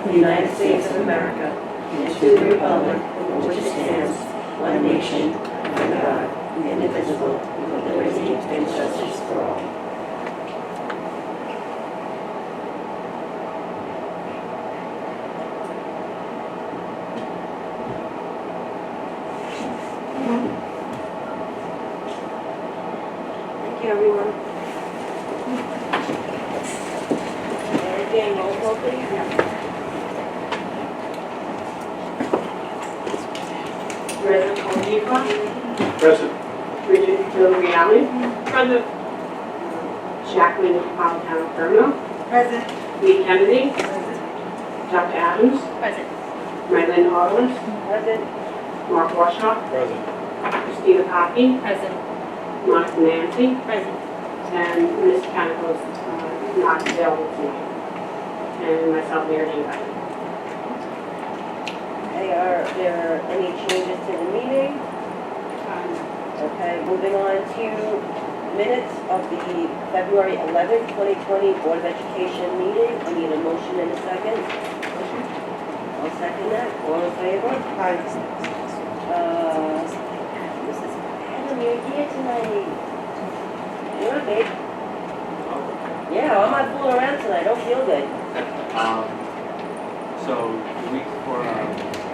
the United States of America, and to the republic for which it stands, one nation, under God, indivisible, with liberty and justice for all. Thank you, everyone. Again, roll call, please. President Oliva. Present. Richard Villareale. Present. Jacqueline Napolitano Fermo. Present. Lee Kennedy. Present. Dr. Adams. Present. Marilyn Harlan. Present. Mark Warshaw. Present. Christina Poppy. Present. Monica Nancy. Present. And Ms. Canicos not available tonight. And myself, Mayor Dane. Okay, are there any changes to the meeting? Okay, moving on to minutes of the February 11th, 2020 Board of Education meeting. I need a motion in a second. I'll second that. All in favor? Aye. Mrs. Adam, you're here tonight. You're okay. Yeah, I'm not fooling around tonight. I don't feel good. So the week before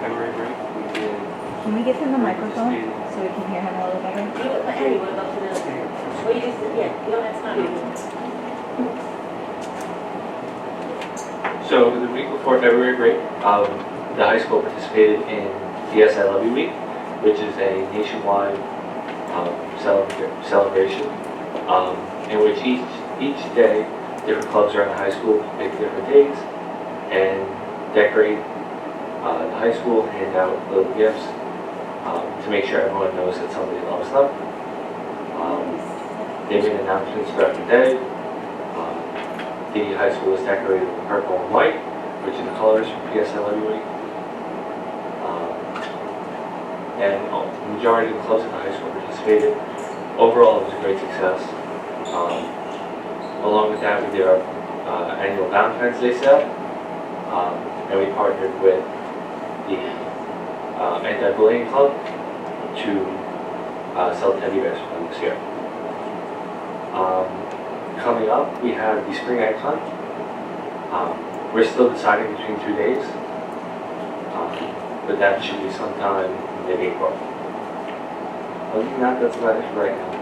February break, we did. Can we get him the microphone so we can hear him a little better? Anyway, what about the well, you just, yeah, you don't have time. So the week before February break, the high school participated in Yes I Love You Week, which is a nationwide celebration in which each day different clubs around the high school pick different days and decorate the high school, hand out little gifts to make sure everyone knows that somebody loves them. They made announcements throughout the day. The high school is decorated with purple and white, which are the colors for PSLU Week. And the majority of the clubs at the high school participated. Overall, it was a great success. Along with that, we did our annual Valentine's Day sale, and we partnered with the Anti-Bullying Club to sell teddy bears for them this year. Coming up, we have the Spring Egg Hunt. We're still deciding between 2 days, but that should be sometime mid-April. Other than that, that's about it for right now.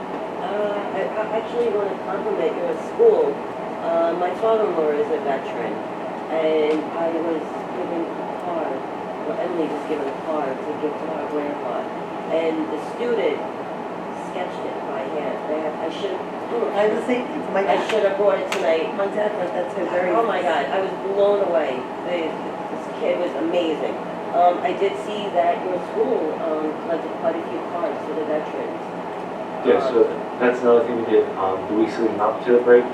I actually want to compliment your school. My father-in-law is a veteran, and I was given a card, well, Emily was given a card to give to her grandpa, and the student sketched it by hand. I should have brought it tonight. My dad was, that's a very... Oh my God, I was blown away. This kid was amazing. I did see that your school collected quite a few cards for the veterans. Yeah, so that's another thing we did. The weeks leading up to the break, a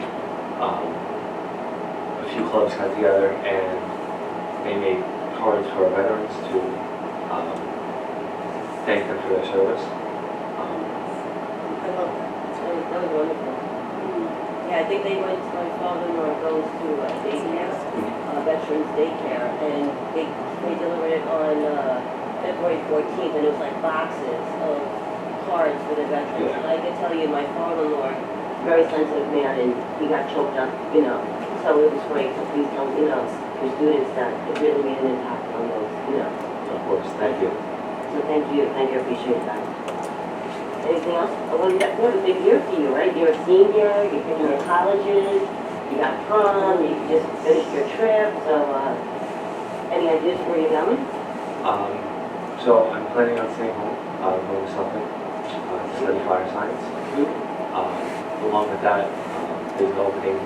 few clubs got together and they made cards for our veterans to thank them for their service. I love that. That was wonderful. Yeah, I think they went, my father-in-law goes to daycare, veterans daycare, and they delivered it on February 14th, and it was like boxes of cards for the veterans. And I can tell you, my father-in-law, very sensitive man, and he got choked up, so it was great to please tell, your students that it really made an impact on those, Of course, thank you. So thank you, appreciate that. Anything else? Oh, well, you got a big year for you, right? You're a senior, you're picking your colleges, you got prom, you just finished your trip, so any ideas for where you're going? So I'm planning on staying home, going to Suffolk to study fire science. Along with that, there's an opening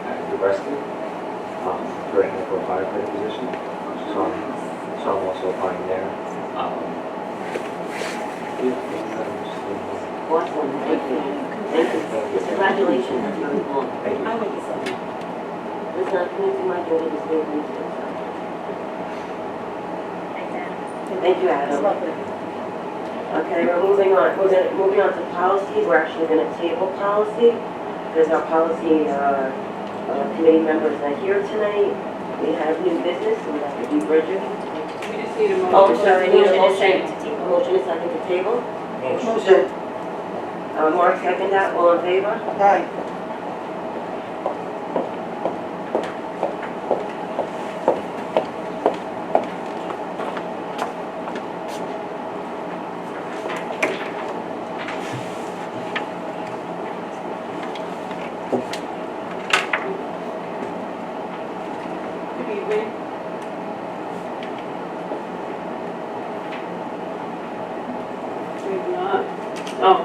at University for a firefighter position. So I'm also applying there. Awesome, thank you. Congratulations, that's really cool. Thank you. I like it so much. Listen, I'm coming to my daughter to stay with me too, so. Thank you, Adam. Okay, we're moving on. Moving on to policies. We're actually going to table policy because our policy committee members are here tonight. We have new business, and that would be Bridget. We just need a motion. Oh, sorry, I need a motion. to table. Motion is second to table. Motion. Mark second that, all in favor? Aye. Good evening. Maybe not. Oh.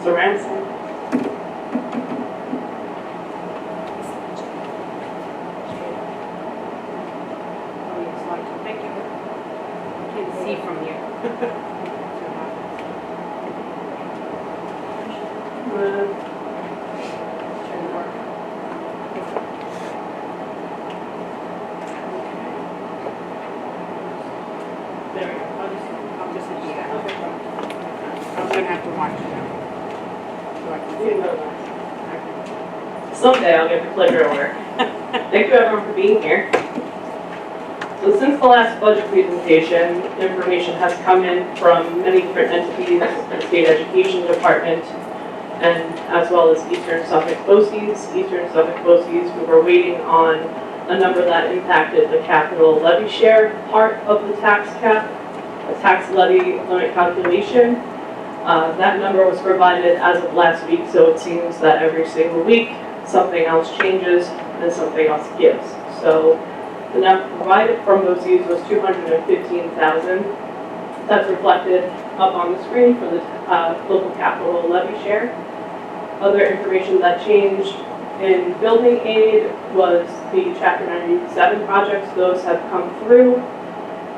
Sorensen. Oh, yes, like, thank you. Can't see from here. Trying to work. There we go. I'll just do that. Okay. I'm gonna have to watch it now. So I can see it. Someday I'll get the pleasure of work. Thank you everyone for being here. So since the last budget presentation, information has come in from many different entities, the State Education Department, and as well as Eastern Suffolk BOCES. Eastern Suffolk BOCES, we were waiting on a number that impacted the capital levy share part of the tax cap, the tax levy limit calculation. That number was provided as of last week, so it seems that every single week something else changes and something else gives. So the number provided from BOCES was $215,000. That's reflected up on the screen for the local capital levy share. Other information that changed in building aid was the Chapter 97 projects. Those have come through.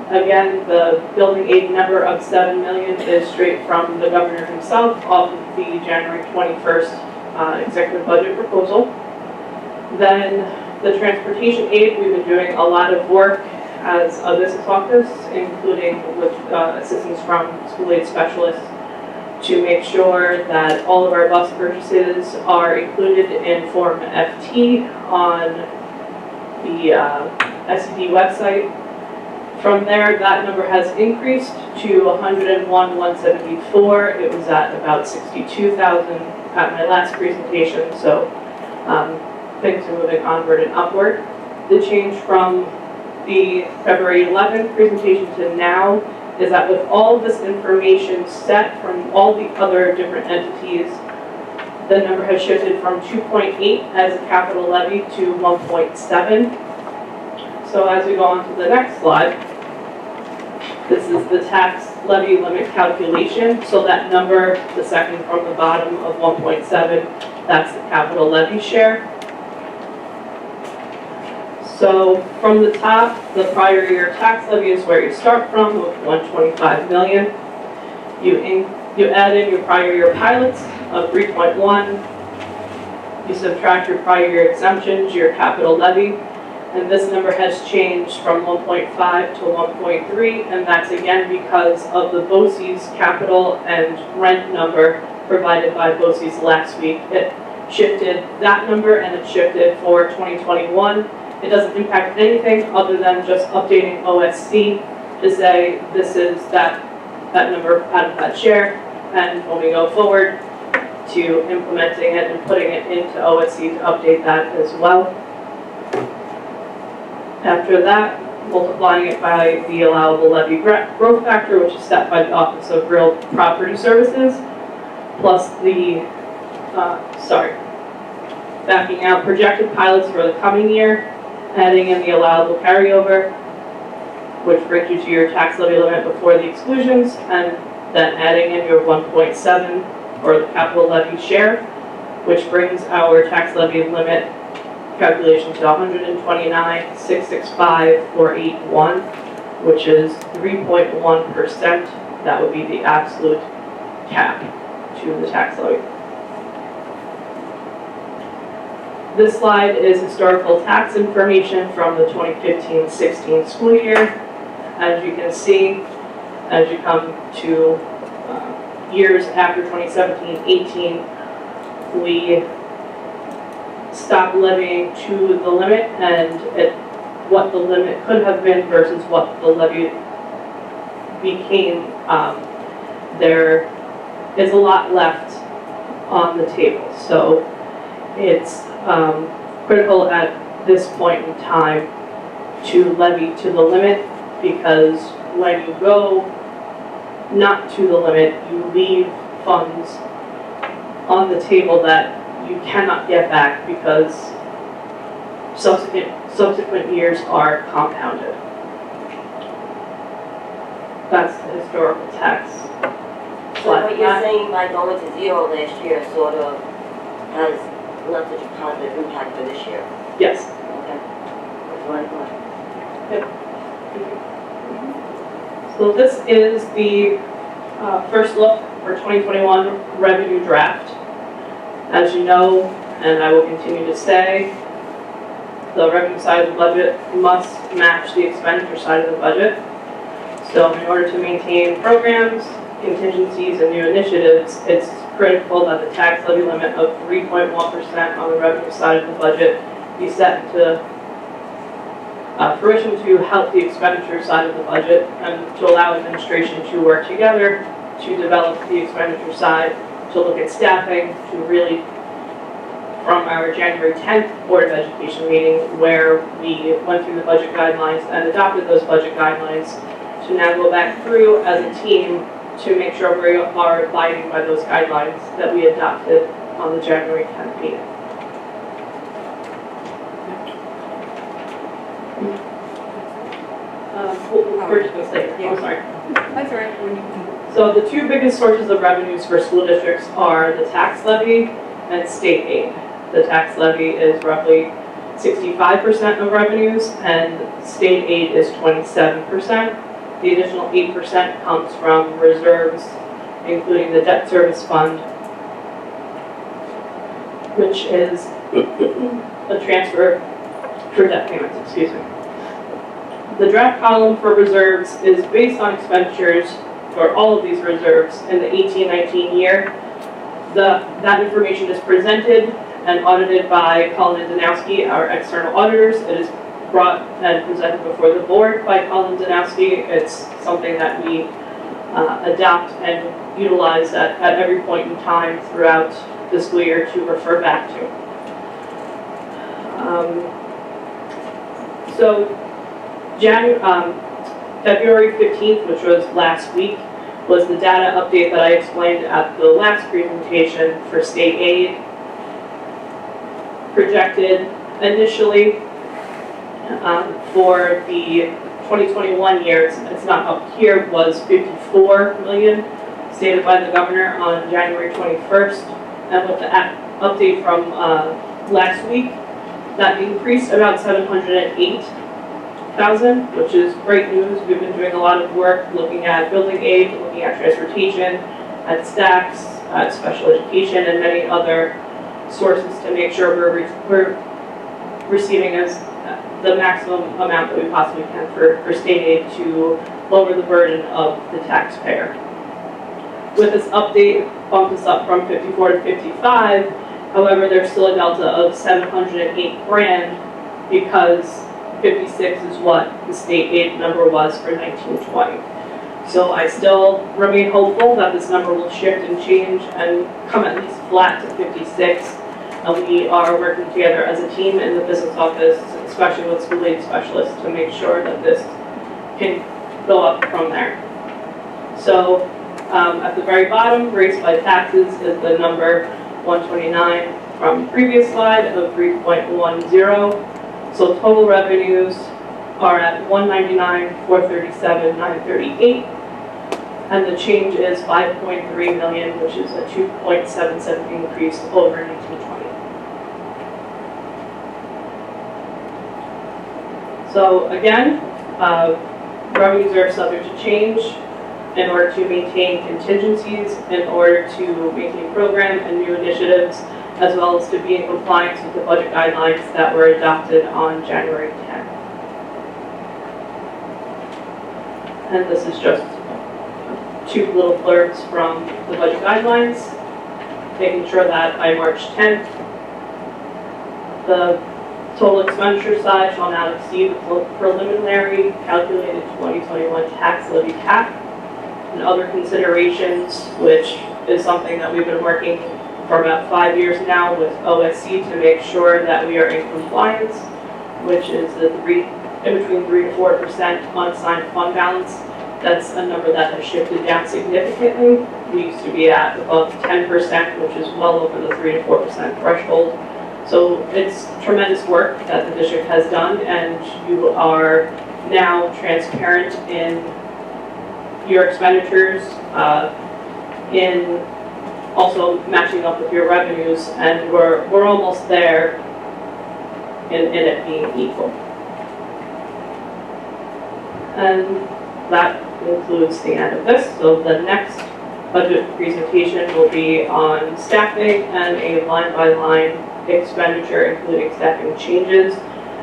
Again, the building aid number of $7 million is straight from the governor himself off of the January 21st executive budget proposal. Then the transportation aid, we've been doing a lot of work as a business office, including with assistance from school aid specialists, to make sure that all of our bus purchases are included in Form FT on the SED website. From there, that number has increased to 101,174. It was at about 62,000 at my last presentation, so things are moving onward and upward. The change from the February 11th presentation to now is that with all of this information set from all the other different entities, the number has shifted from 2.8 as a capital levy to 1.7. So as we go on to the next slide, this is the tax levy limit calculation. So that number, the second from the bottom of 1.7, that's the capital levy share. So from the top, the prior year tax levy is where you start from with 125 million. You add in your prior year pilots of 3.1. You subtract your prior year exemptions, your capital levy, and this number has changed from 1.5 to 1.3, and that's again because of the BOCES capital and rent number provided by BOCES last week. It shifted that number and it shifted for 2021. It doesn't impact anything other than just updating OSC to say this is that number out of that share, and when we go forward to implementing it and putting it into OSC to update that as well. After that, multiplying it by the allowable levy growth factor, which is set by the Office of Real Property Services, plus the, backing out projected pilots for the coming year, adding in the allowable carryover, which brings you to your tax levy limit before the exclusions, and then adding in your 1.7 or the capital levy share, which brings our tax levy limit calculation to 129,665,481, which is 3.1%. That would be the absolute cap to the tax levy. This slide is historical tax information from the 2015-16 school year. As you can see, as you come to years after 2017-18, we stop levying to the limit and what the limit could have been versus what the levy became. There is a lot left on the table. So it's critical at this point in time to levy to the limit, because when you go not to the limit, you leave funds on the table that you cannot get back because subsequent years are compounded. That's the historical tax. So what you're saying by going to zero last year sort of has not such a positive impact for this year? Yes. Okay. That's what I thought. So this is the first look for 2021 revenue draft. As you know, and I will continue to say, the revenue side of the budget must match the expenditure side of the budget. So in order to maintain programs, contingencies, and new initiatives, it's critical that the tax levy limit of 3.1% on the revenue side of the budget be set to fruition to help the expenditure side of the budget and to allow administration to work together to develop the expenditure side, to look at staffing, to really, from our January 10th Board of Education meeting, where we went through the budget guidelines and adopted those budget guidelines, to now go back through as a team to make sure we are abiding by those guidelines that we adopted on the January 10th meeting. We're just going to say, I'm sorry. That's all right. When you can. So the two biggest sources of revenues for school districts are the tax levy and state aid. The tax levy is roughly 65% of revenues and state aid is 27%. The additional 8% comes from reserves, including the debt service fund, which is a transfer for debt payments, excuse me. The draft column for reserves is based on expenditures for all of these reserves in the 18-19 year. That information is presented and audited by Cullen and Danowski, our external auditors. It is brought and presented before the board by Cullen and Danowski. It's something that we adopt and utilize at every point in time throughout the school year to refer back to. February 15th, which was last week, was the data update that I explained at the last presentation for state aid. Projected initially for the 2021 years, it's not up here, was 54 million stated by the governor on January 21st. And with the update from last week, that increased about 708,000, which is great news. We've been doing a lot of work looking at building aid, looking at transportation, at stacks, at special education, and many other sources to make sure we're receiving as the maximum amount that we possibly can for state aid to lower the burden of the taxpayer. With this update, bump us up from 54 to 55. However, there's still a delta of 708 grand because 56 is what the state aid number was for 1920. So I still remain hopeful that this number will shift and change and come at least flat to 56. And we are working together as a team in the business office, especially with school aid specialists, to make sure that this can go up from there. So at the very bottom, raised by taxes is the number 129 from the previous slide of 3.10. So total revenues are at 199, 437, 938. And the change is 5.3 million, which is a 2.77 increase over 1920. So again, revenues are subject to change in order to maintain contingencies, in order to maintain program and new initiatives, as well as to be in compliance with the budget guidelines that were adopted on January 10th. And this is just two little blurbs from the budget guidelines, making sure that by March 10th, The total expenditure side shall not exceed the preliminary calculated 2021 tax levy cap. And other considerations, which is something that we've been working for about 5 years now with OSC to make sure that we are in compliance, which is in between 3 to 4% unassigned fund balance. That's a number that has shifted down significantly. We used to be at above 10%, which is well over the 3 to 4% threshold. So it's tremendous work that the district has done, and you are now transparent in your expenditures, in also matching up with your revenues, and we're almost there in it being equal. And that concludes the end of this. So the next budget presentation will be on staffing and a line-by-line expenditure, including staffing changes,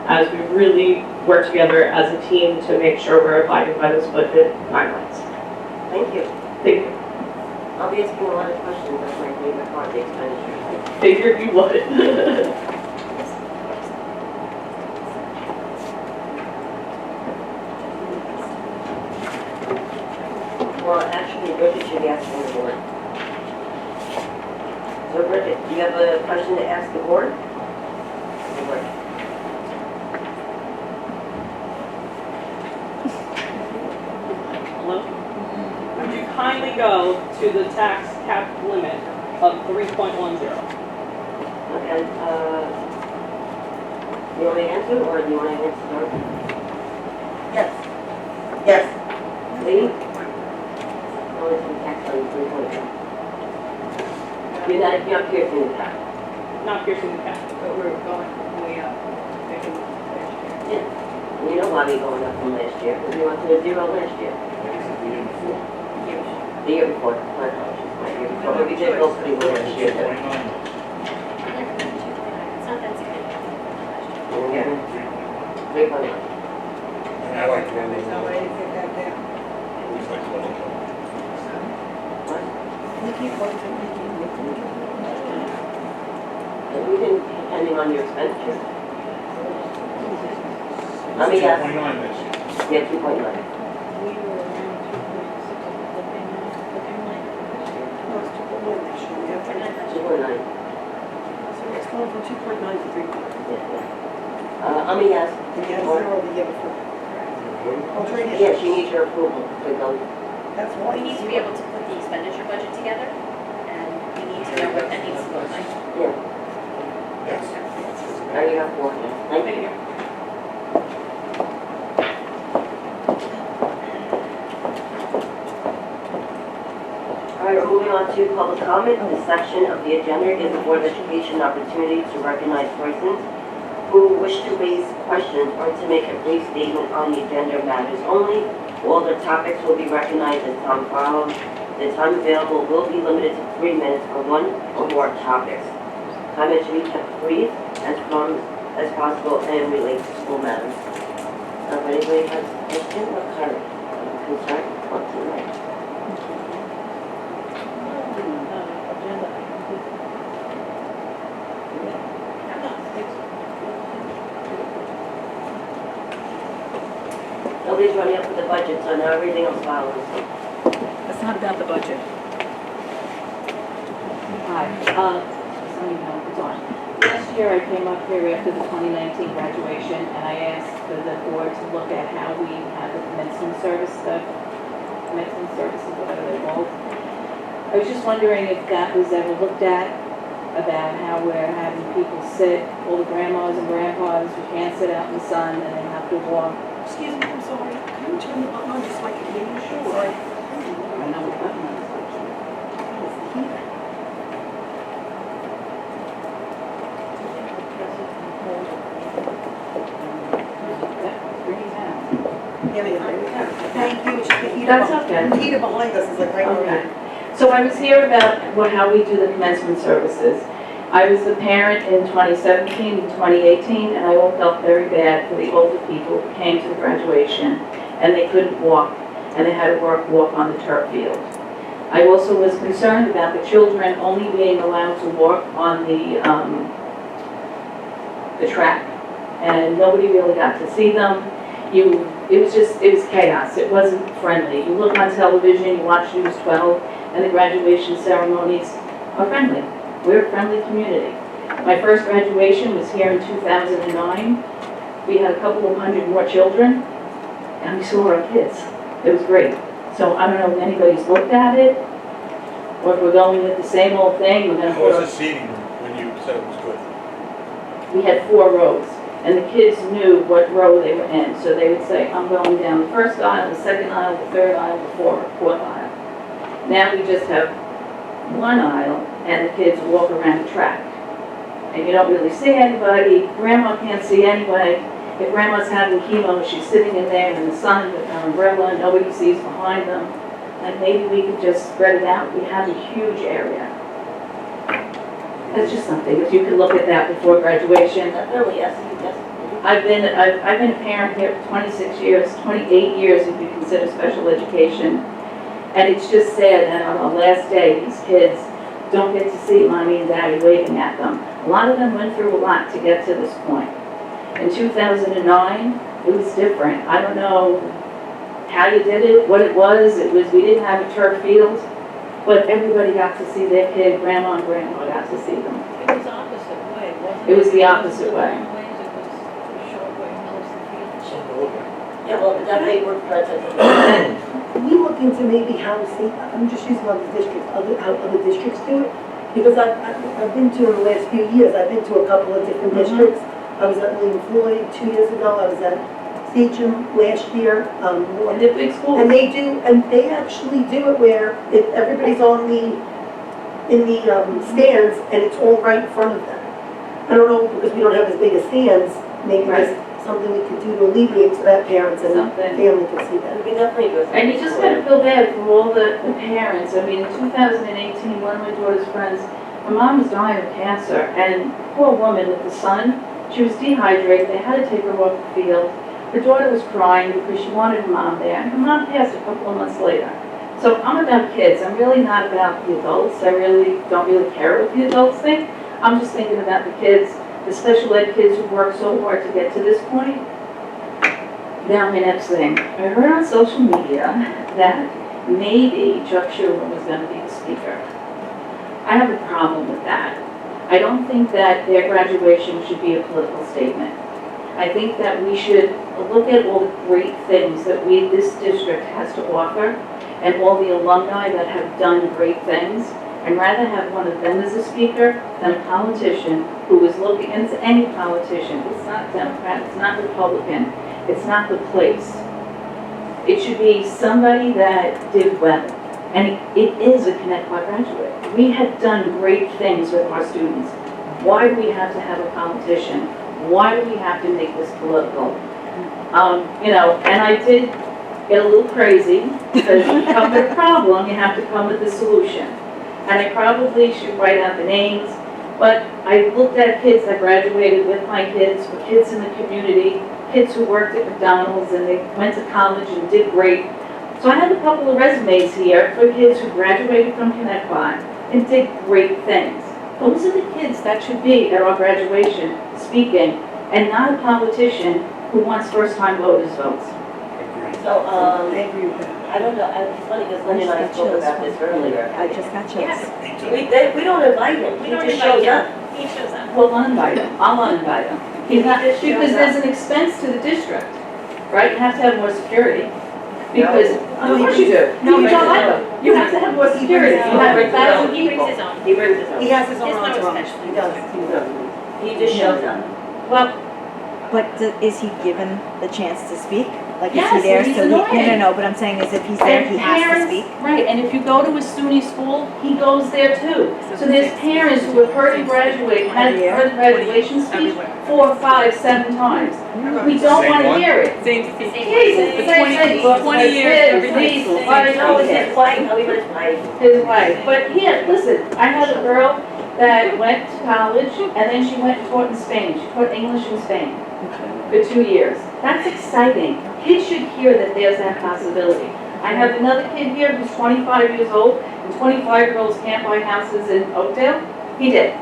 as we really work together as a team to make sure we're abiding by those budget guidelines. Thank you. Thank you. I'll be asking a lot of questions. That's my favorite part, the expenditure. Figured you would. Well, actually, Bridget should be asking the board. So Bridget, do you have a question to ask the board? The board. Hello? Would you kindly go to the tax cap limit of 3.10? Okay, you want me to answer, or do you want to answer? Yes. Yes. Lee? Oh, it's the tax on 3.10. You're not piercing the cap. Not piercing the cap. But we're going way up. And you know why we going up from last year, because we went to a zero last year. The year before, my apologies, my year before, but we did go pretty well last year. It's not that significant. Yeah. 3.1. And I like when they There's no way to get that down. We keep looking. And we didn't, depending on your expenditure. Let me guess. 2.9 this year. Yeah, 2.9. We were around 2.6, close to 1 this year. We have 2.9. So it's going from 2.9 to 3.9. Yeah. Let me ask. We had zero the year before. Correct. Yeah, she needs your approval to go. That's why. We need to be able to put the expenditure budget together, and we need to know what that needs to look like. Yeah, Yes. now you have 4. Thank you. All right, we're moving on to public comment. This section of the agenda is the Board of Education opportunity to recognize persons who wish to raise questions or to make a brief statement on the agenda matters only. All the topics will be recognized as time follows. The time available will be limited to 3 minutes for one or more topics. Comments should be kept brief as possible and relate to school matters. If anybody has a question or concern, come to the mic. Nobody's running up with the budget, so now everything else follows. It's not about the budget. Hi, Sunny Hill, it's on. Last year I came up here after the 2019 graduation and I asked for the board to look at how we have the commencement services, whatever they're called. I was just wondering if that was ever looked at, about how we're having people sit, all the grandmas and grandpas who can't sit out in the sun and they have to walk. Excuse me, I'm sorry. Can you turn the button on just like a game? Sure. I know what that means. Thank you. It's just the heater. That's okay. The heater behind us is like right Okay. there. So I was here about how we do the commencement services. I was a parent in 2017 and 2018, and I all felt very bad for the older people who came to the graduation and they couldn't walk, and they had to walk on the turf field. I also was concerned about the children only being allowed to walk on the the track, and nobody really got to see them. It was chaos. It wasn't friendly. You look on television, you watch News 12, and the graduation ceremonies are friendly. We're a friendly community. My first graduation was here in 2009. We had a couple of hundred more children, and we saw our kids. It was great. So I don't know if anybody's looked at it, or if we're going with the same old thing. We're What was gonna the seating when you said it was good? we had 4 rows, and the kids knew what row they were in. So they would say, I'm going down the first aisle, the second aisle, the third aisle, the fourth aisle. Now we just have one aisle, and the kids walk around the track. And you don't really see anybody. Grandma can't see anybody. If grandma's having chemo, she's sitting in there in the sun with her umbrella, and nobody sees behind them. And maybe we could just spread it out. We have a huge area. That's just something, if you could look at that before graduation. Definitely, yes, yes. I've been a parent here for 26 years, 28 years if you consider special education. And it's just sad that on the last day, these kids don't get to see mommy and daddy waving at them. A lot of them went through a lot to get to this point. In 2009, it was different. I don't know how you did it, what it was. We didn't have a turf field, but everybody got to see their kid. Grandma and grandpa got to see them. It was opposite way, wasn't it? It was the opposite way. It was the short way, most of the field. Something to look at. Yeah, well, definitely we're present. Can we look into maybe how state, I'm just using other districts, how other districts do it? Because I've been to, in the last few years, I've been to a couple of different districts. I was at William Floyd 2 years ago, I was at Sachem last year. And the big schools. And they actually do it where if everybody's in the stands and it's all right in front of them. I don't know, because we don't have as big as stands, maybe there's something we could do to alleviate so that parents and Something. family can see that. We can definitely do it. And you just gotta feel bad for all the parents. I mean, in 2018, one of my daughter's friends, her mom was dying of cancer, and poor woman with the son, she was dehydrated, they had to take her off the field. Her daughter was crying because she wanted her mom there, and her mom passed a couple of months later. So I'm about kids, I'm really not about the adults, I really don't really care what the adults think. I'm just thinking about the kids, the special ed kids who worked so hard to get to this point. Now my next thing, I heard on social media that maybe Chuck Schumer was going to be the speaker. I have a problem with that. I don't think that their graduation should be a political statement. I think that we should look at all the great things that this district has to offer and all the alumni that have done great things, and rather have one of them as a speaker than a politician who is looking, and it's any politician, it's not Democrat, it's not Republican, it's not the place. It should be somebody that did well, and it is a Connect Quad graduate. We have done great things with our students. Why do we have to have a politician? Why do we have to make this political? And I did get a little crazy, because you come with a problem, you have to come with a solution. And I probably should write out the names, but I looked at kids that graduated with my kids, or kids in the community, kids who worked at McDonald's and they went to college and did great. So I have a couple of resumes here for kids who graduated from Connect Quad and did great things. Those are the kids that should be at our graduation speaking, and not a politician who wants first-time voters' votes. So, I agree with that. I don't know, it's funny because Linda and I spoke about this earlier. I just got chills. Yeah, We don't invite him, we he don't just invite shows you. up. He shows up. Well, uninvite him. I'll uninvite him. He's not, He just shows because up. there's an expense to the district, right? You have to have more security. Because, of course you do. No, You but- don't like them. You have to have more security. You have 1,000 He people. brings his own. He brings his own. He has his own It's not entourage. special. He does. He just shows up. Well, But is he given the chance to speak? Like, is Yes, he there? he's So no, annoying. no, but I'm saying is if he's there, and he has to parents, speak. right, and if you go to a SUNY school, he goes there too. So there's parents who have heard him graduate, had heard the graduation speech 4, 5, 7 times. We don't Same want to one? hear it. Same Jesus, For 20 years, everything. I know it's his wife, tell me what his wife. His wife. But here, listen, I had a girl that went to college and then she went and taught in Spain. She taught English in Spain for 2 years. That's exciting. Kids should hear that there's that possibility. I have another kid here who's 25 years old, and 25-year-olds can't buy houses in Oakdale. He did.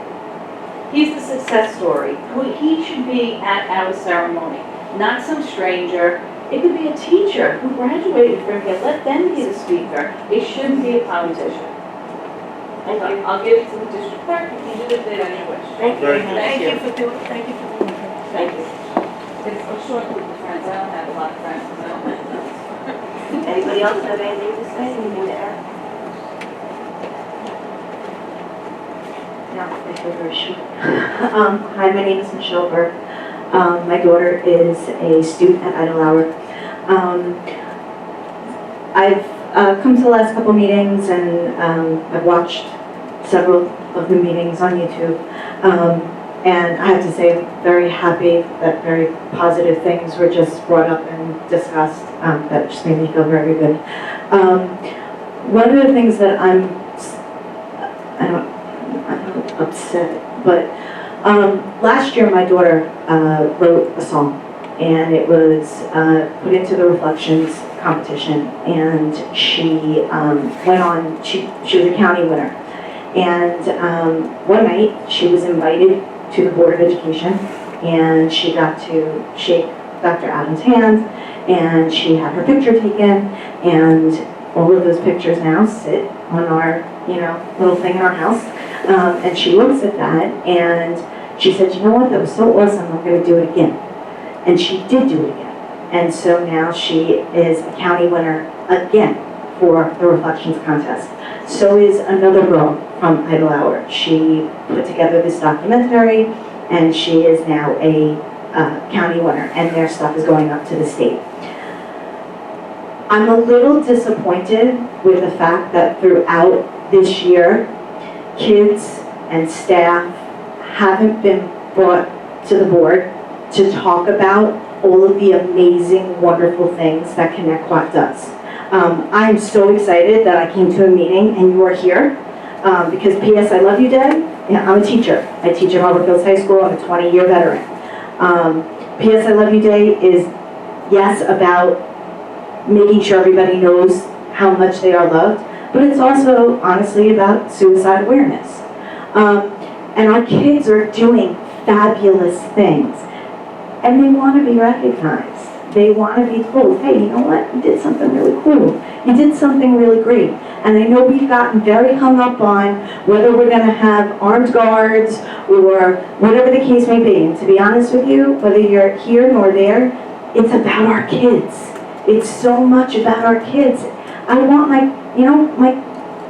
He's the success story. He should be at our ceremony, not some stranger. It could be a teacher who graduated from here. Let them be the speaker. It shouldn't be a politician. Thank you. I'll give it to the district clerk. You can do it then on your wish. Thank you. Very good. Thank you for doing, thank you for doing that. Thank you. It's a short group of friends, I don't have a lot of friends, so. Anybody else have anything to say, anything to add? Yeah, I feel very short. Hi, my name is Michelle Burke. My daughter is a student at Idle Hour. I've come to the last couple meetings and I've watched several of the meetings on YouTube. And I have to say, I'm very happy that very positive things were just brought up and discussed. That just made me feel very good. One of the things that I'm upset, but last year my daughter wrote a song, and it was put into the Reflections competition, and she went on, she was a county winner. And one night she was invited to the Board of Education, and she got to shake Dr. Adams' hand, and she had her picture taken, and all of those pictures now sit on our, little thing in our house. And she looks at that, and she said, you know what, that was so awesome, I'm going to do it again. And she did do it again. And so now she is a county winner again for the Reflections contest. So is another girl from Idle Hour. She put together this documentary, and she is now a county winner, and their stuff is going up to the state. I'm a little disappointed with the fact that throughout this year, kids and staff haven't been brought to the board to talk about all of the amazing, wonderful things that Connect-Quad does. I'm so excited that I came to a meeting and you are here, because P.S. I Love You Day, yeah, I'm a teacher. I teach at Harvard Hills High School. I'm a 20-year veteran. P.S. I Love You Day is, yes, about making sure everybody knows how much they are loved, but it's also, honestly, about suicide awareness. And our kids are doing fabulous things, and they want to be recognized. They want to be told, hey, you know what, you did something really cool. You did something really great. And I know we've gotten very hung up on whether we're going to have armed guards or whatever the case may be. And to be honest with you, whether you're here nor there, it's about our kids. It's so much about our kids. I want my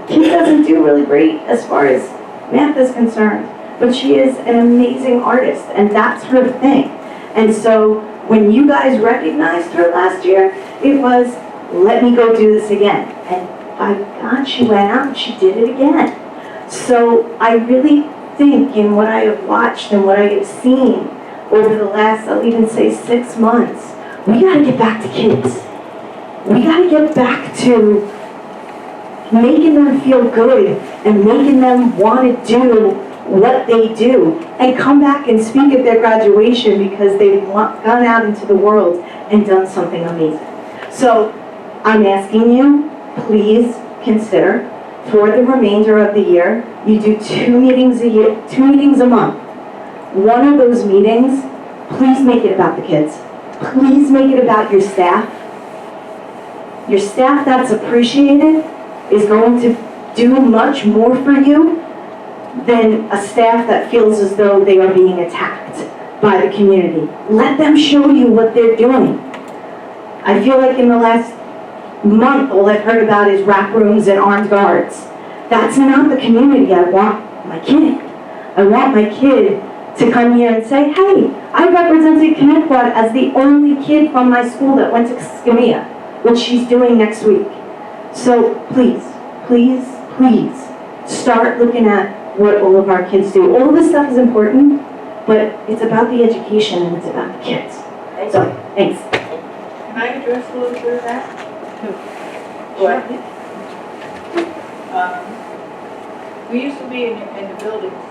kid doesn't do really great as far as math is concerned, but she is an amazing artist, and that's her thing. And so when you guys recognized her last year, it was, let me go do this again. And by God, she went out and she did it again. So I really think in what I have watched and what I have seen over the last, I'll even say 6 months, we gotta get back to kids. We gotta get back to making them feel good and making them want to do what they do and come back and speak at their graduation because they've gone out into the world and done something amazing. So I'm asking you, please consider for the remainder of the year, you do 2 meetings a year, 2 meetings a month. One of those meetings, please make it about the kids. Please make it about your staff. Your staff that's appreciated is going to do much more for you than a staff that feels as though they are being attacked by the community. Let them show you what they're doing. I feel like in the last month, all I've heard about is rap rooms and armed guards. That's not the community I want my kid. I want my kid to come here and say, hey, I represented Connect-Quad as the only kid from my school that went to Skamia, which she's doing next week. So please, please, please, start looking at what all of our kids do. All of this stuff is important, but it's about the education and it's about the kids. So, thanks. Can I address a little bit of that? What? We used to be in the buildings,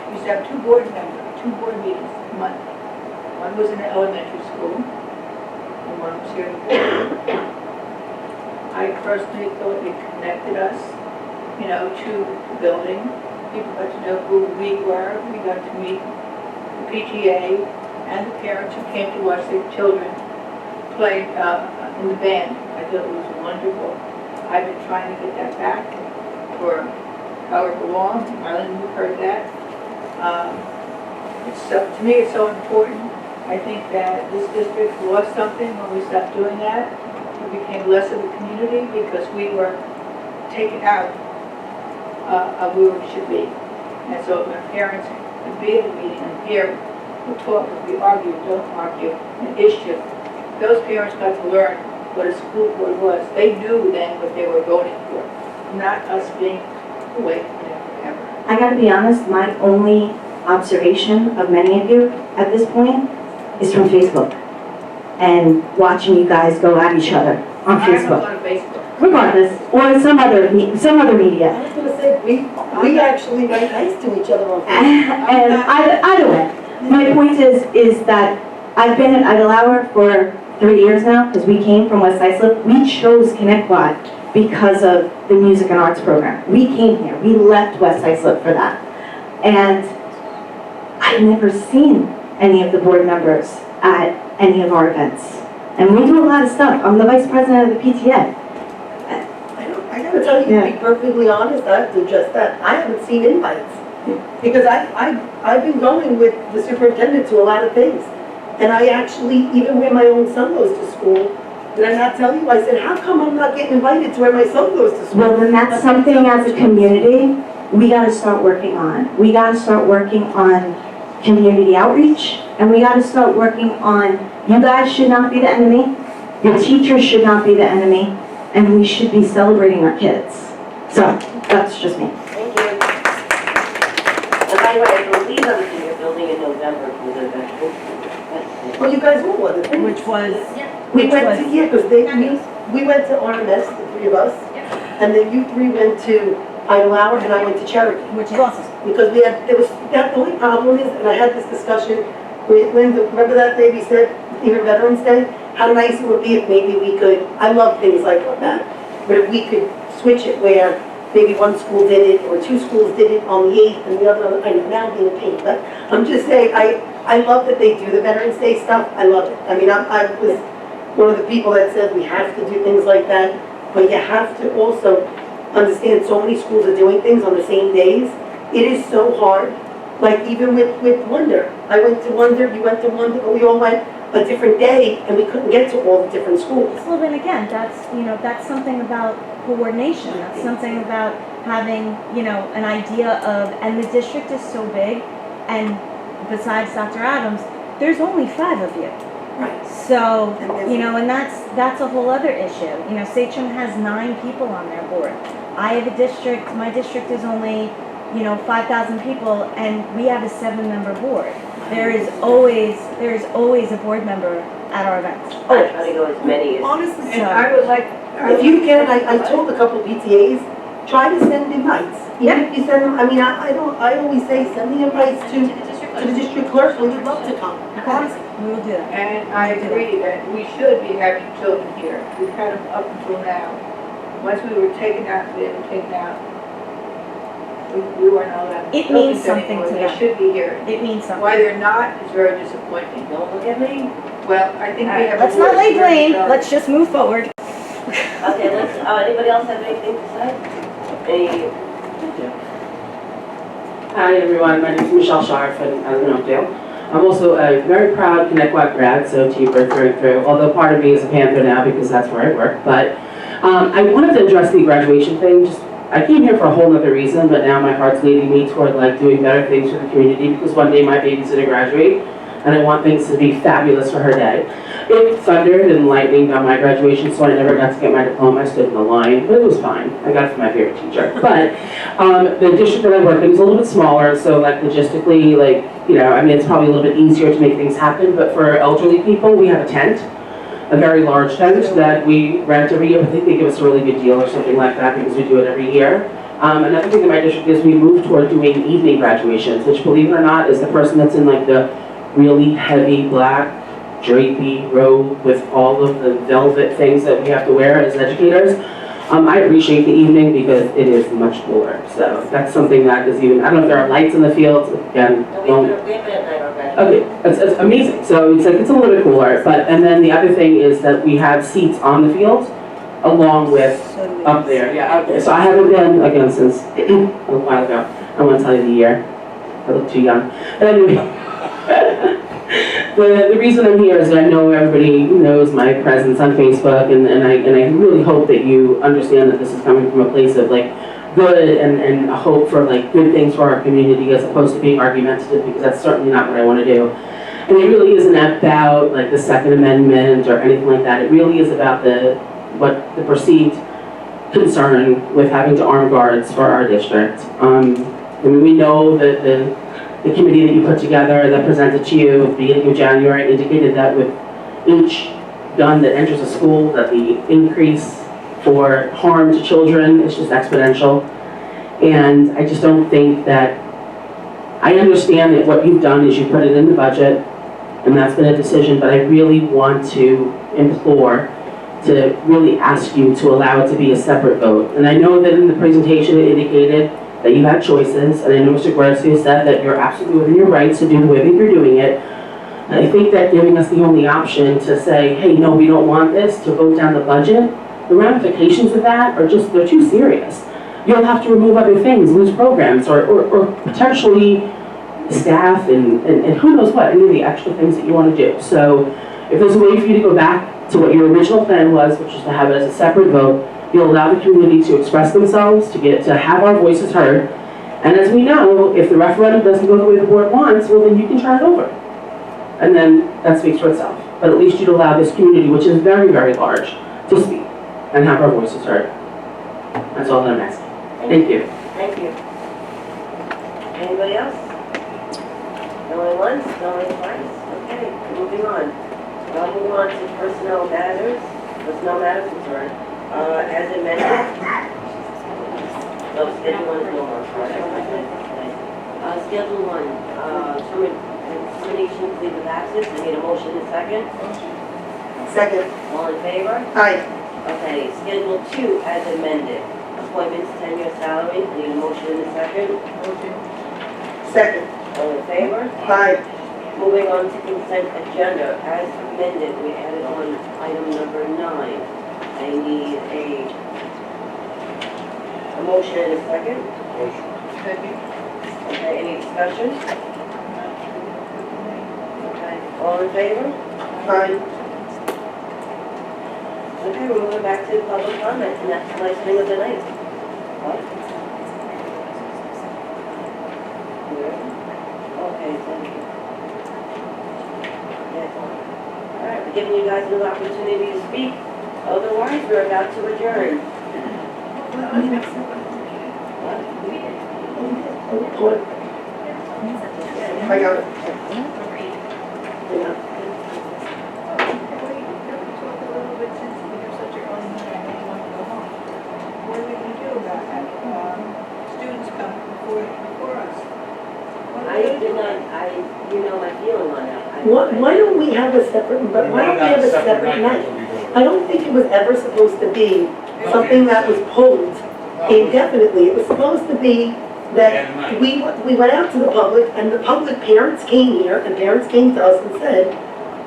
we used to have 2 board meetings a month. One was in the elementary school, and one was here in the board. I personally thought it connected us, to the building. people got to know who we were. We got to meet the PTA and the parents who came to watch their children play in the band. I thought it was wonderful. I've been trying to get that back for however long. Marlene, you've heard that. To me, it's so important. I think that this district lost something when we stopped doing that. We became less of a community because we were taken out of where we should be. And so when parents would be at a meeting and hear we talk, we argue, don't argue, an issue, those parents got to learn what a school board was. They knew then what they were voting for, not us being away from it forever. I gotta be honest, my only observation of many of you at this point is from Facebook and watching you guys go at each other on I'm Facebook. not on Facebook. Regardless, or some other media. I was gonna say, we actually write nice to each other on Facebook. And either way, my point is that I've been at Idlehour for 3 years now, because we came from West Islip. We chose Connecticut because of the music and arts program. We came here, we left West Islip for that. And I've never seen any of the board members at any of our events. And we do a lot of stuff. I'm the vice president of the PTA. I gotta tell you, to be perfectly honest, I have to address that. I haven't seen invites. Because I've been going with the superintendent to a lot of things. And I actually, even when my own son goes to school, did I not tell you? I said, how come I'm not getting invited to where my son goes to school? Well, then that's something as a community we gotta start working on. We gotta start working on community outreach, and we gotta start working on, you guys should not be the enemy, your teachers should not be the enemy, and we should be celebrating our kids. So, that's just me. Thank you. And by the way, I believe I was in your building in November for the vegetable. Well, you guys all were, didn't you? Which was, We went to, yeah, because we went to RMS, the three of us, and then you three went to Idlehour, and I went to Cherokee. which is awesome. Because the only problem is, and I had this discussion with Linda, remember that day we said, even Veterans Day, how nice it would be if maybe we could, I love things like that, but if we could switch it where maybe one school did it, or two schools did it on the 8th, and the other, I know now being a pain, but I'm just saying, I love that they do the Veterans Day stuff, I love it. I mean, I was one of the people that said we have to do things like that, but you have to also understand so many schools are doing things on the same days. It is so hard. Like even with Wonder. I went to Wonder, you went to Wonder, but we all went a different day and we couldn't get to all the different schools. Well, then again, that's something about coordination. That's something about having, an idea of, and the district is so big, and besides Dr. Adams, there's only 5 of you. Right. So, and that's a whole other issue. Sachem has 9 people on their board. I have a district, my district is only, 5,000 people, and we have a 7-member board. There is always a board member at our events. I try to go as many as. Honestly, And I would like, if you can, I told a couple of PTAs, try to send invites. Even if you send them, I mean, I always say, send the invites to the district clerk, we would love to come. Honestly. We will do that. and I agree that we should be having children here. We've had them up until now. Once we were taken out, we weren't allowed. It means something to They them. should be here. It means something. Why they're not is very disappointing. Don't look at me. Well, I think we have. Let's a not board lay of blame, supervisors. let's just move forward. Okay, anybody else have anything to say? Hi everyone, my name is Michelle Scharf and I live in Oakdale. I'm also a very proud Connecticut grad, so T-bird through and through, although part of me is a Panther now because that's where I work. But I wanted to address the graduation thing. I came here for a whole other reason, but now my heart's leading me toward doing better things for the community because one day my baby's gonna graduate and I want things to be fabulous for her day. It thundered and lightninged on my graduation, so I never got to get my diploma. I stood in the line, but it was fine. I got it from my favorite teacher. But the district that I work in is a little bit smaller, so logistically, it's probably a little bit easier to make things happen. But for elderly people, we have a tent, a very large tent that we rent every year. I think they give us a really good deal or something like that because we do it every year. Another thing that my district is we move toward doing evening graduations, which, believe it or not, is the person that's in the really heavy black drapey robe with all of the velvet things that we have to wear as educators. I appreciate the evening because it is much cooler, so that's something that is even, I don't know if there are lights in the fields, again, We don't. have it at night already. Okay, it's amazing, so it's like, it's a little bit cooler, but, and then the other thing is that we have seats on the field along with up there, yeah, okay, so I haven't been, again, since a while ago, I won't tell you the year, I look too young, but anyway. The reason I'm here is that I know everybody knows my presence on Facebook, and I really hope that you understand that this is coming from a place of like good and a hope for like good things for our community as opposed to being argumentative, because that's certainly not what I want to do. And it really isn't about like the Second Amendment or anything like that. It really is about the perceived concern with having to arm guards for our district. I mean, we know that the committee that you put together that presented to you at the beginning of January indicated that with each gun that enters a school, that the increase for harm to children is just exponential. And I just don't think that, I understand that what you've done is you put it in the budget, and that's been a decision, but I really want to implore to really ask you to allow it to be a separate vote. And I know that in the presentation it indicated that you had choices, and I know Mr. Garcia said that you're absolutely within your rights to do the way that you're doing it. And I think that giving us the only option to say, hey, no, we don't want this, to vote down the budget, the ramifications of that are just, they're too serious. You'll have to remove other things, lose programs, or potentially staff and who knows what, any of the extra things that you want to do. So if there's a way for you to go back to what your original plan was, which is to have it as a separate vote, you'll allow the community to express themselves, to have our voices heard. And as we know, if the referendum doesn't go the way the board wants, well, then you can try it over. And then that speaks for itself. But at least you'd allow this community, which is very, very large, to speak and have our voices heard. That's all that I'm asking. Thank you. Thank you. Anybody else? Going once, going twice? Okay, moving on. I'll move on to personnel matters, I'm sorry. As amended. No, schedule one is no more, sorry. Schedule one, termination of leave of absence, I need a motion in a second. Second. All in favor? Aye. Okay, schedule two as amended. Appointments, tenure, salary, I need a motion in a second. Second. All in favor? Aye. Moving on to consent agenda, as amended, we added on item number 9. I need a motion in a second. Okay, any discussion? Okay, all in favor? Aye. Okay, we're moving back to public comment, and that's the nice thing of the night. What? Okay, thank you. All right, we're giving you guys an opportunity to speak. Otherwise, we're about to adjourn. I got it. What are we gonna do about having, students come before us? You know my feeling on that. Why don't we have a separate, but why don't we have a separate night? I don't think it was ever supposed to be something that was pulled indefinitely. It was supposed to be that we went out to the public, and the public parents came here, and parents came to us and said,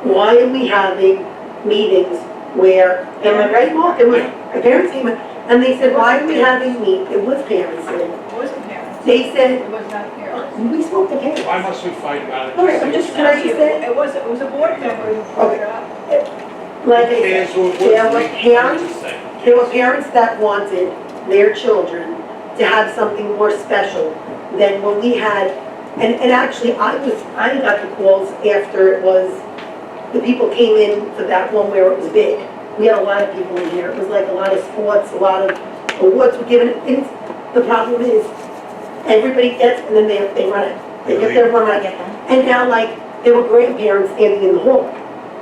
why are we having meetings where, am I right, Mark? It was, the parents came in, and they said, why are we having meetings? It was parents then. It wasn't parents. They said, It was not parents. we spoke to parents. Why must we fight about it? All right, can I just say, It was a board member who brought it up. like I said, there were parents that wanted their children to have something more special than what we had. And actually, I got the calls after it was, the people came in for that one where it was big. We had a lot of people in here. It was like a lot of sports, a lot of awards were given. And the problem is, everybody gets, and then they run it. They get their run it. And now, like, there were grandparents standing in the hall.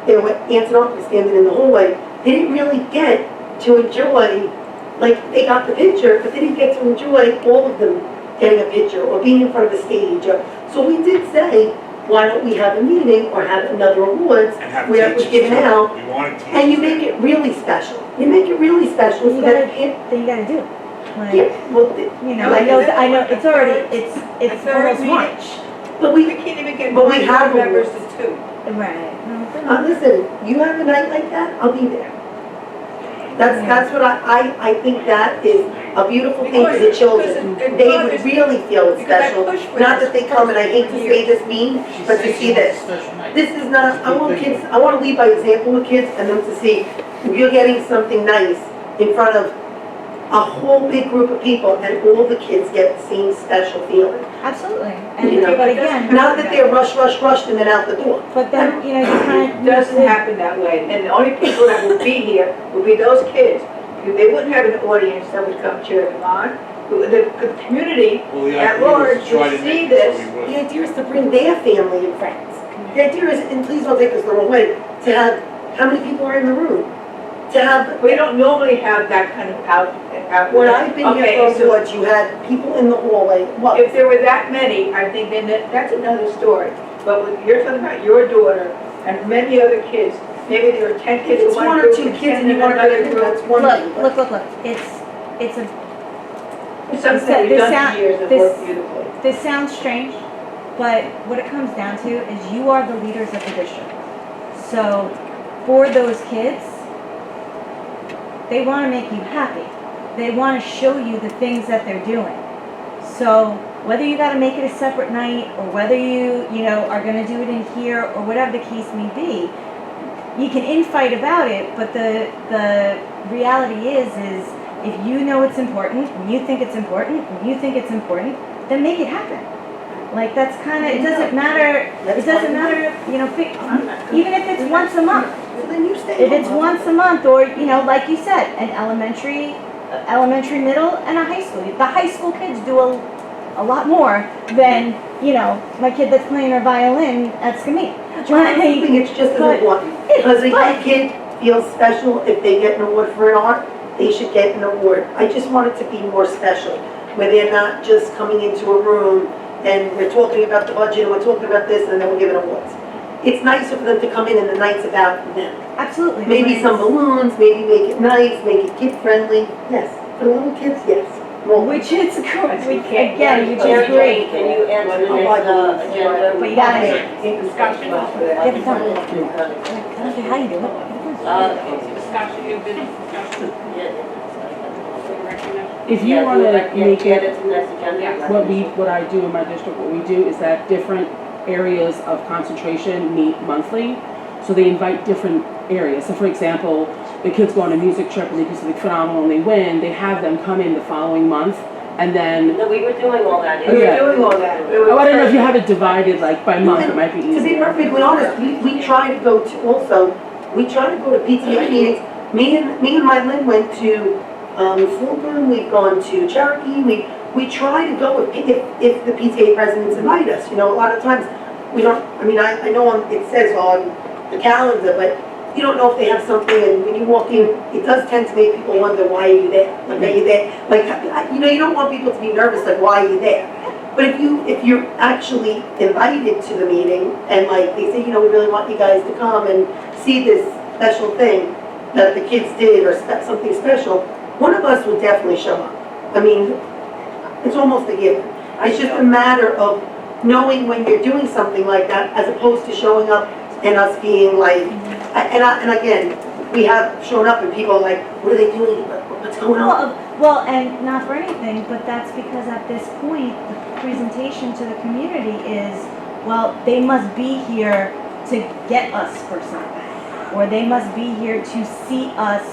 There were aunts and uncles standing in the hallway. They didn't really get to enjoy, like, they got the picture, but they didn't get to enjoy all of them getting a picture or being in front of the stage. So we did say, why don't we have a meeting or have another awards And have where it was teachers given too. out, We wanted teachers. and you make it really special. You make it really special so You that gotta, it, then you gotta do it. Like, yeah, well, you know, I know, it's already, it's A third almost meeting. March. but We we, can't even get But we one have board members awards. to two. Right. No, but listen, you have a night like that, I'll be there. That's what I think that is a beautiful thing for the children. Because it They would bothers me, really feel it's because I special. pushed for Not this that they come, and I hate to say this mean, but to see this. This is not, I want kids, I want to lead by example with kids and them to see, you're getting something nice in front of a whole big group of people and all the kids get the same special feeling. absolutely. And, You know, but again, Not that they're rushed and then out the door. but then, you know, you kind of. It doesn't happen that way, and the only people that will be here will be those kids. They wouldn't have an audience that would come cheer them on. The community Well, the at idea large was to try would to see make it so this. we would. The idea is to bring their family and friends. The idea is, and please don't take this the wrong way, to have, how many people are in the room? To have, We don't normally have that kind of out. when I've been Okay, here for so awards, you had people in the hallway, what? if there were that many, I think then that's another story. But when you're talking about your daughter and many other kids, maybe there were 10 If kids it's in one one or group two and kids 10 and you in want to another go, group. that's one thing. but- Look, it's a, It's something that we've This done sound- for years and this- worked beautifully. this sounds strange, but what it comes down to is you are the leaders of the district. So for those kids, they want to make you happy. They want to show you the things that they're doing. So whether you got to make it a separate night or whether you know, are going to do it in here or whatever the case may be, you can infight about it, but the reality is if you know it's important, and you think it's important, and you think it's important, then make it happen. Like that's kind of, it doesn't matter, you know, even if it's once a month. So then you stay If it's home. once a month, or, you know, like you said, an elementary, middle, and a high school. The high school kids do a lot more than, you know, my kid that's playing her violin at Skamee. I think it's just as But- important. Because a young kid feels special if they get an award for an art, they should get an award. I just want it to be more special, where they're not just coming into a room and we're talking about the budget and we're talking about this and then we're giving awards. It's nicer for them to come in and the night's about them. Absolutely. Maybe some balloons, maybe make it nice, make it kid-friendly. Yes, for little kids, yes. Well, Which is good, We can't- again, which Mary is great. Jane, can you answer the next agenda? But you gotta Discussion. get it done. I don't care how you do it. Discussion, you've been discussing. If you want to make Get it, it to the next agenda? what I do in my district, what we do is that different areas of concentration meet monthly. So they invite different areas. So for example, the kids go on a music trip and they do something phenomenal and they win, they have them come in the following month and then, No, we were doing all that. We were Yeah. doing all that. oh, I don't know if you have it divided like by month, it might be to be easier. perfectly honest, we try to go to also, we try to go to PTA meetings. Me and my Lynn went to Fulton, we've gone to Cherokee, we try to go if the PTA presidents invite us. You know, a lot of times, we don't, I mean, I know it says on the calendar, but you don't know if they have something, and when you walk in, it does tend to make people wonder, why are you there? Like, are you there? Like, you know, you don't want people to be nervous, like, why are you there? But if you're actually invited to the meeting, and like, they say, you know, we really want you guys to come and see this special thing that the kids did, or something special, one of us would definitely show up. I mean, it's almost a given. It's just a matter of knowing when you're doing something like that, as opposed to showing up and us being like, and again, we have shown up and people are like, what are they doing? What's going on? Well, and not for anything, but that's because at this point, the presentation to the community is, well, they must be here to get us for something, or they must be here to see us,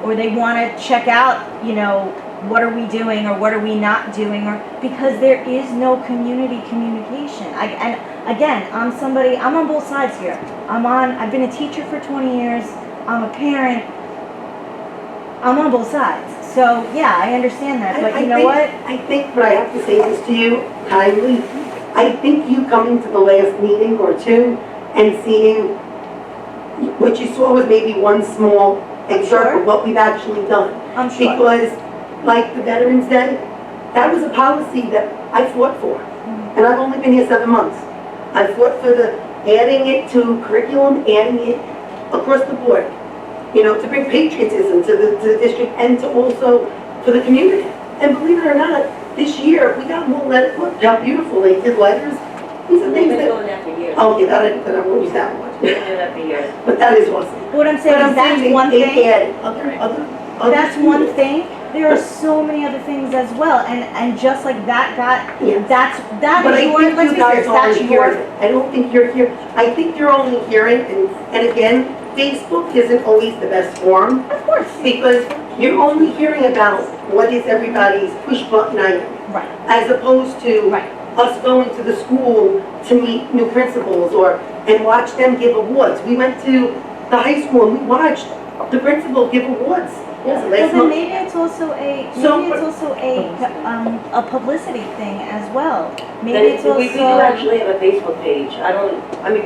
or they want to check out, you know, what are we doing or what are we not doing, or because there is no community communication. And again, I'm on both sides here. I've been a teacher for 20 years, I'm a parent, I'm on both sides. So yeah, I understand that, but you know what? I think, but I have to say this to you kindly, I think you coming to the last meeting or two and seeing what you saw was maybe one small excerpt of what we've actually done. I'm sure. Because, like the Veterans Day, that was a policy that I fought for. And I've only been here 7 months. I fought for the, adding it to curriculum, adding it across the board. You know, to bring patriotism to the district and to also for the community. And believe it or not, this year, we got more letters, look how beautiful they did letters. These are They've things been that, doing that for years. oh, yeah, that I won't use that much. They've been doing that for years. But that is awesome. What I'm saying But is I'm that's saying one they thing. added other That's one students. thing. There are so many other things as well, and just like that got, Yeah. that But is I your, think let's you be guys serious, that's aren't your. hearing it. I don't think you're here. I think you're only hearing, and again, Facebook isn't always the best forum. Of course. Because you're only hearing about what is everybody's push button item. Right. As opposed to Right. us going to the school to meet new principals and watch them give awards. We went to the high school and we watched the principal give awards. Yeah. Last Well, then month. maybe it's also a publicity thing as well. Maybe it's We do also, actually have a Facebook page.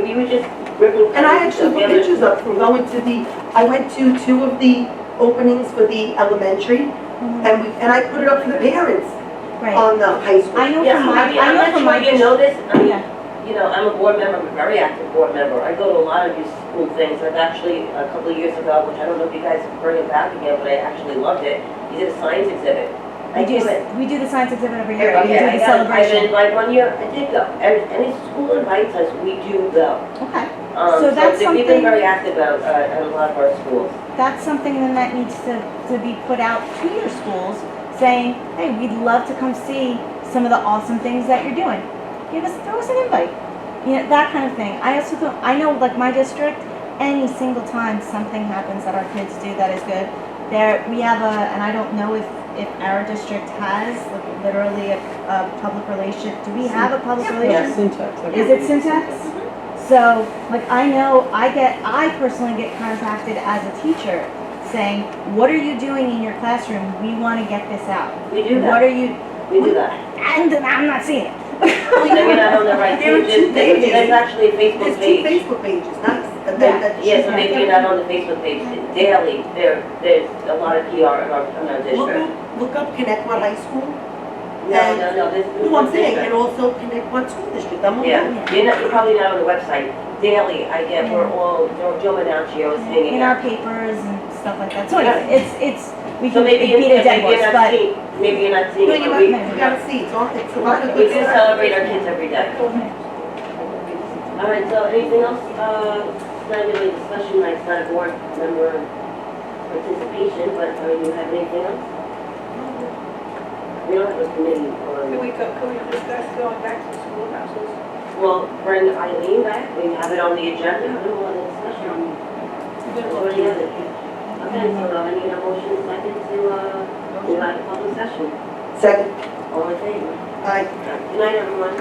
We would just rip and cut. And I actually put together. pictures up from going to I went to 2 of the openings for the elementary and I put it up for the parents right. on the high school. I know Yeah, from my, I know I'm from not my. sure you know this. Yeah. You know, I'm a board member, I'm a very active board member. I go to a lot of these school things. I've actually, a couple of years ago, which I don't know if you guys bring it back again, but I actually loved it. You did a science exhibit. We do the science exhibit every year. We Okay, do I the got celebration. invited one year, I did go. Any school invites us, we do go. Okay. So that's We've been something- very active at a lot of our schools. That's something then that needs to be put out to your schools, saying, hey, we'd love to come see some of the awesome things that you're doing. Throw us an invite. You know, that kind of thing. I also don't, I know like my district, any single time something happens that our kids do that is good, we have and I don't know if our district has like, literally a public relation. Do we have a public relation? Syntax. Is it syntax? So, like, I know, I personally get contacted as a teacher saying, what are you doing in your classroom? We want to get this out. We do What that. are you, We do that. and I'm not seeing it. Maybe not on the right There are page. two pages. There's actually a Facebook There's 2 page. Facebook pages, nice. And Yeah. that Yes, should maybe be- you're not on the Facebook page. Daily, there's a lot of PR in our district. Look up Connect What High School. No, this is. No, I'm saying, and also Connect What School District. I'm on Yeah, that. you're probably not on the website. Daily, I get, we're all, Joe Manaccio is hanging In out. our papers and stuff like that. So anyway, we So can maybe beat a dead horse, but. maybe you're not seeing No, it, you but we, might, you gotta see, it's a lot of we good do stuff. celebrate our kids every day. All right, so anything else, it's not really a discussion, like, it's not a board member participation, but you have anything else? We don't have a committee Can or, we discuss going back to the schoolhouses? well, bring Eileen back, we have it on the agenda, we don't want a discussion. Already has it. Okay, so I need a motion second to, go back to public session. Second, All in favor? aye. Good night, everyone.